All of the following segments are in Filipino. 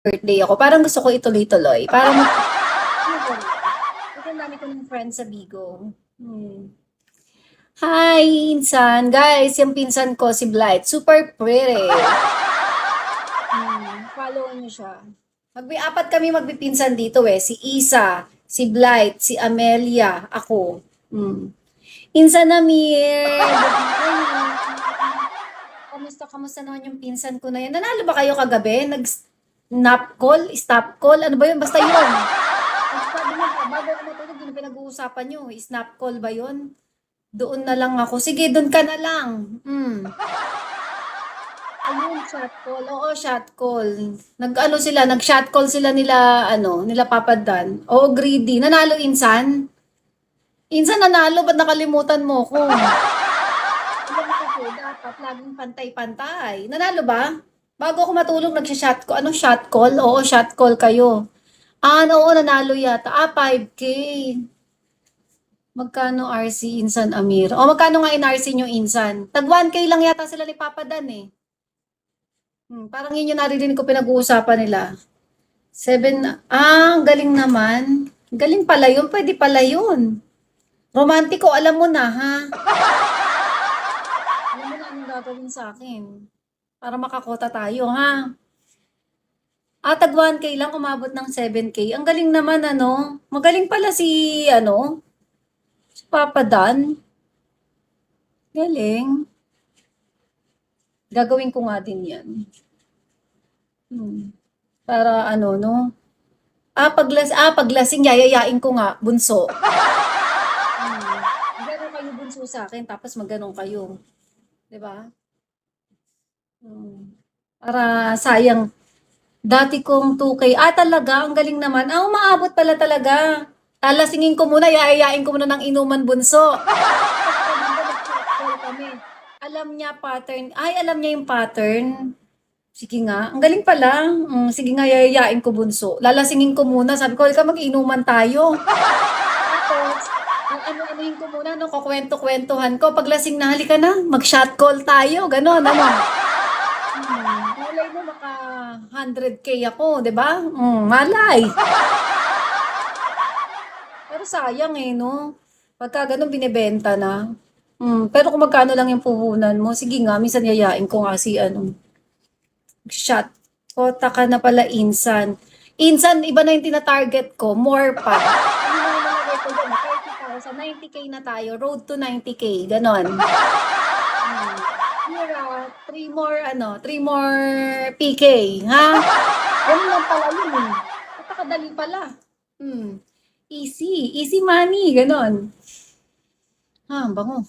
birthday ako. Parang gusto ko ituloy-tuloy. Para ano ba yun? Kasi ang dami ko ng friends sa Bigo. Hi, Insan. Guys, yung pinsan ko, si Blight. Super pretty. Follow niyo siya. Apat kami magpipinsan dito eh. Si Isa, si Blight, si Amelia, ako. Insan Amir. Good morning. Kamusta naman yung pinsan ko na yan? Nanalo ba kayo kagabi? Nap call? Stop call? Ano ba yun? Basta yun. Sabi mo pa, bago ako matulog, yun ang pinag-uusapan nyo. Snap call ba yun? Doon na lang ako. Sige, doon ka na lang. Ayun, shot call. Oo, shot call. Nag-ano sila, nag-shot call sila nila Papa Dan. Oo, greedy. Nanalo, Insan? Insan, nanalo. Ba't nakalimutan mo ko? Alam mo kasi, dapat laging pantay-pantay. Nanalo ba? Bago ako matulog, nagsha-shot call. Anong shot call? Oo, shot call kayo. Oo, nanalo yata. 5K. Magkano RC Insan Amir? O, magkano nga in RC nyo Insan? Tag 1K lang yata sila ni Papa Dan eh. Parang yun yung narinig ko pinag-uusapan nila. 7, galing naman. Galing pala yun, pwede pala yun. Romantiko, alam mo na ha. Alam mo na anong gagawin sa akin. Para makakota tayo ha. Tag 1K lang, umabot ng 7K. Ang galing naman ano. Magaling pala si Papa Dan. Galing. Gagawin ko nga din yan. Para ano, no? Paglasing, yayayain ko nga, bunso. Magano kayo bunso sa akin, tapos magganong kayo. 'Di ba? Para sayang. Dati kong 2K. Talaga, ang galing naman. Umaabot pala talaga. Lalasingin ko muna, yayayain ko muna ng inuman bunso. Alam niya pattern. Alam niya yung pattern. Sige nga. Ang galing pala. Sige nga, yayayain ko bunso. Lalasingin ko muna. Sabi ko, ikaw mag-inuman tayo. Tapos, ang ano-anuhin ko muna, no, kukwento-kwentuhan ko. Paglasing na, halika na, mag-shot call tayo. Ganon, ano. Malay mo, maka 100K ako, di ba? Malay. Pero sayang eh, no? Pagka ganun, binibenta na. Pero kung magkano lang yung puhunan mo, sige nga, minsan yayain ko nga si shot. Kota ka na pala, Insan. Insan, iba na yung tinatarget ko. More pa. Ano na yung nalagay ko dyan? 30,000. 90K na tayo. Road to 90K. Ganon. Mira, 3 more PK. Ha? Ganun lang pala yun eh. Napakadali pala. Easy. Easy money. Ganon. Bango.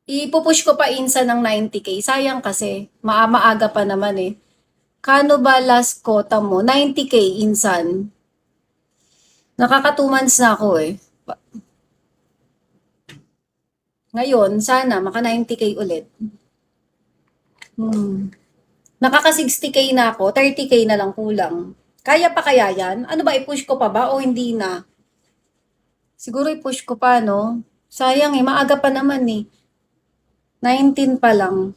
Ipupush ko pa Insan ng 90K. Sayang kasi. Maaga pa naman eh. Kano ba last quota mo? 90K Insan. Nakaka 2 months na ako eh. Ngayon, sana maka 90K ulit. Nakaka 60K na ako, 30K na lang kulang. Kaya pa kaya yan? Ano ba, i-push ko pa ba o hindi na? Siguro i-push ko pa, no? Sayang eh, maaga pa naman eh. 19 pa lang.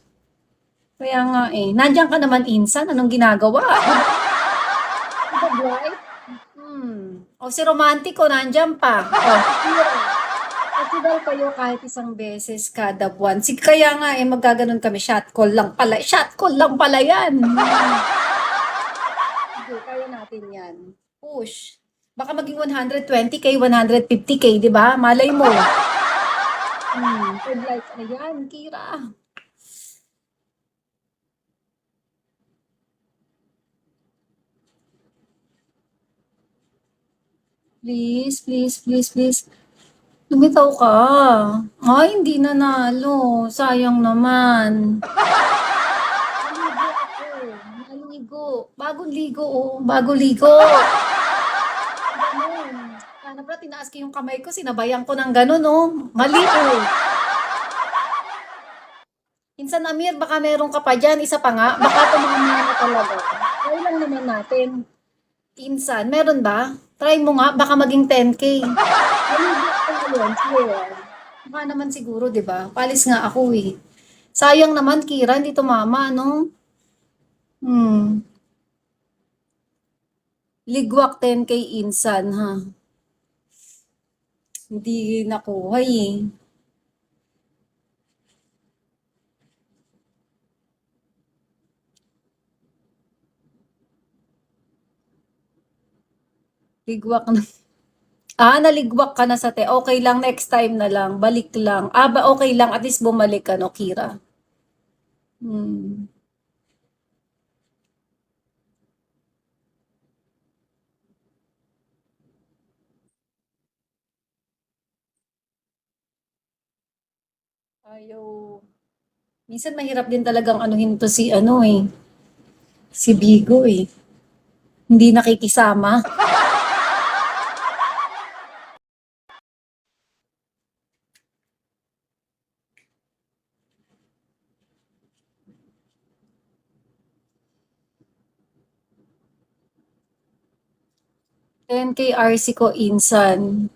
Kaya nga eh. Nandiyan ka naman, Insan. Anong ginagawa? Diba, Bright? O si Romantico, nandiyan pa. Festival kayo kahit isang beses kada buwan. Sige, kaya nga magaganon kami. Shot call lang pala. Shot call lang pala yan. Sige, kaya natin yan. Push. Baka maging 120K, 150K, di ba? Malay mo. Good life. Ayan, Kira. Please, please, please, please. Lumitaw ka. Hindi nanalo. Sayang naman. Naligo. Bagong ligo, oh. Bagong ligo. Ganun. Sana pala tinaas ko yung kamay ko, sinabayan ko ng ganun, oh. Mali, oh. Insan Amir, baka meron ka pa dyan. Isa pa nga. Baka tumamaya na talaga. Try lang naman natin. Insan, meron ba? Try mo nga, baka maging 10K. Baka naman siguro, di ba? Palis nga ako eh. Sayang naman, Kira, hindi tumama, no? Hmm. Ligwak 10K insan, ha? Hindi nakuha, eh. Ligwak na. Naligwak ka na sa te. Okay lang, next time na lang. Balik lang. Okay lang. At least bumalik ka, no, Kira? Hmm. Ayaw. Minsan mahirap din talagang anuhin to si ano eh. Si Bigo eh. Hindi nakikisama. 10K RC ko insan.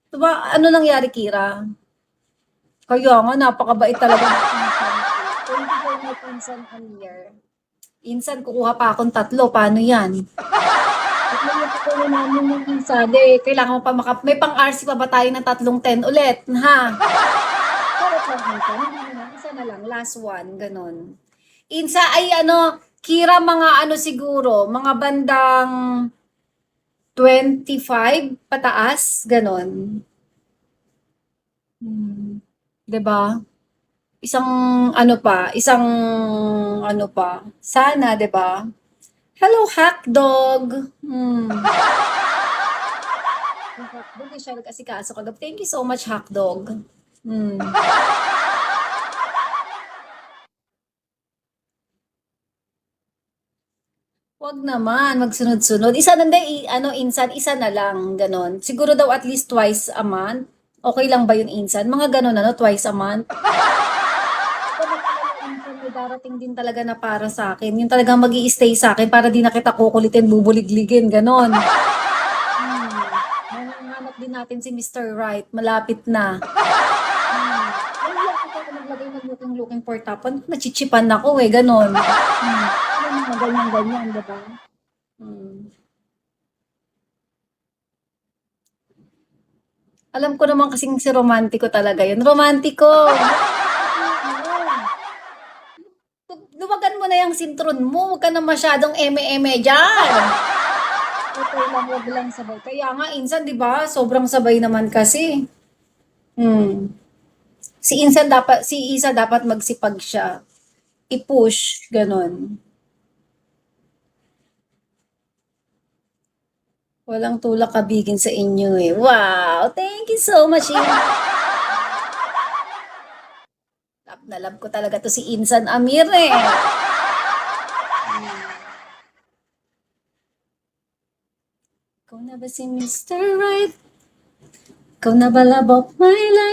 Diba, ano nangyari, Kira? Kaya nga, napakabait talaga ng insan ko. 24 na insan a year. Insan, kukuha pa akong 3. Paano yan? At may nakukuha namin yung insan. Kailangan mo pa may pang-RC pa ba tayo ng 3 10 ulit? Ha? Charot lang, insan. Hindi naman. Isa na lang. Last one. Ganon. Insa ay ano, Kira, mga ano siguro, mga bandang 25 pataas, ganon. Hmm, 'di ba? Isang isang ano pa, sana 'di ba? Hello, Hackdog. Yung Hackdog, eh, siya nag-asikaso kagabi. Thank you so much, Hackdog. Hmm. 'Wag naman magsunod-sunod. Isa na hindi, ano, insan, isa na lang, gano'n. Siguro daw at least twice a month. Okay lang ba yun, insan? Mga gano'n ano, twice a month. Insan, may darating din talaga na para sa akin. Yung talagang mag-i-stay sa akin para di na kita kukulitin, bubuligligin, gano'n. Mahanap din natin si Mr. Right, malapit na. Nahiya kasi ako maglagay ng looking for tapon. Nachichipan ako eh, gano'n. Alam mo, ganyan-ganyan, diba? Hmm. Alam ko naman kasing si romantiko talaga yun. Romantiko! Luwagan mo na yung sintron mo. Huwag ka na masyadong eme-eme dyan. Okay lang, wag lang sabay. Kaya nga, insan, di ba? Sobrang sabay naman kasi. Hmm. Si Isa dapat magsipag siya. I-push, ganun. Walang tulak kabigin sa inyo eh. Wow! Thank you so much, Love na love ko talaga to si Insan Amir eh. Ikaw na ba si Mr. Right? Ikaw na ba love of my life?